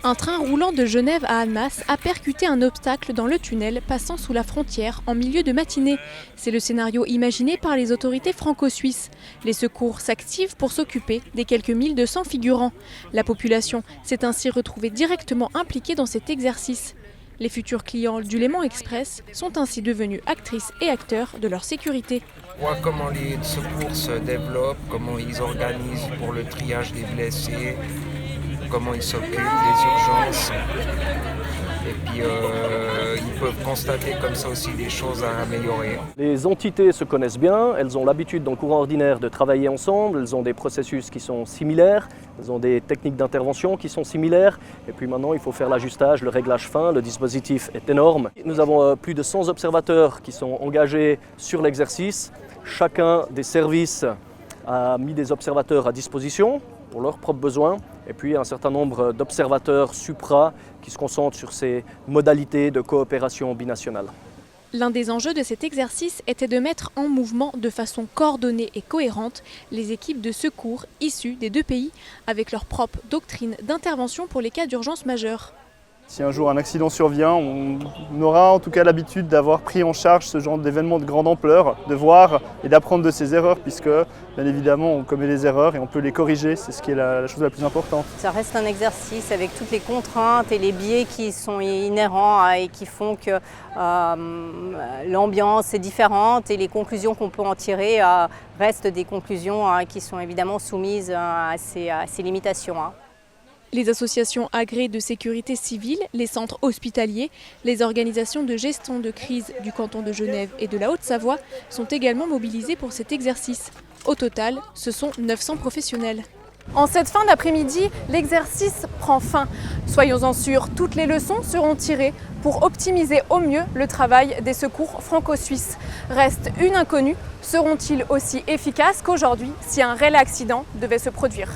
Un train roulant de Genève à Annemasse a percuté un obstacle dans le tunnel passant sous la frontière en milieu de matinée. C'est le scénario imaginé par les autorités franco-suisses. Les secours s'activent pour s'occuper des quelques 1200 figurants. La population s'est ainsi retrouvée directement impliquée dans cet exercice. Les futurs clients du Léman Express sont ainsi devenus actrices et acteurs de leur sécurité. On voit comment les secours se développent, comment ils organisent pour le triage des blessés, comment ils s'occupent des urgences. Et puis ils peuvent constater comme ça aussi des choses à améliorer. Les entités se connaissent bien, elles ont l'habitude dans le courant ordinaire de travailler ensemble, elles ont des processus qui sont similaires, elles ont des techniques d'intervention qui sont similaires. Et puis maintenant, il faut faire l'ajustage, le réglage fin, le dispositif est énorme. Nous avons plus de 100 observateurs qui sont engagés sur l'exercice. Chacun des services a mis des observateurs à disposition pour leurs propres besoins, et puis un certain nombre d'observateurs supra qui se concentrent sur ces modalités de coopération binationale. L'un des enjeux de cet exercice était de mettre en mouvement de façon coordonnée et cohérente les équipes de secours issues des deux pays avec leur propre doctrine d'intervention pour les cas d'urgence majeure. Si un jour un accident survient, on aura en tout cas l'habitude d'avoir pris en charge ce genre d'événement de grande ampleur, de voir et d'apprendre de ses erreurs, puisque bien évidemment on commet des erreurs et on peut les corriger, c'est ce qui est la chose la plus importante. Ça reste un exercice avec toutes les contraintes et les biais qui sont inhérents et qui font que l'ambiance est différente et les conclusions qu'on peut en tirer restent des conclusions qui sont évidemment soumises à ces limitations. Les associations agréées de sécurité civile, les centres hospitaliers, les organisations de gestion de crise du canton de Genève et de la Haute-Savoie sont également mobilisées pour cet exercice. Au total, ce sont 900 professionnels. En cette fin d'après-midi, l'exercice prend fin. Soyons-en sûrs, toutes les leçons seront tirées pour optimiser au mieux le travail des secours franco-suisses. Reste une inconnue, seront-ils aussi efficaces qu'aujourd'hui si un réel accident devait se produire ?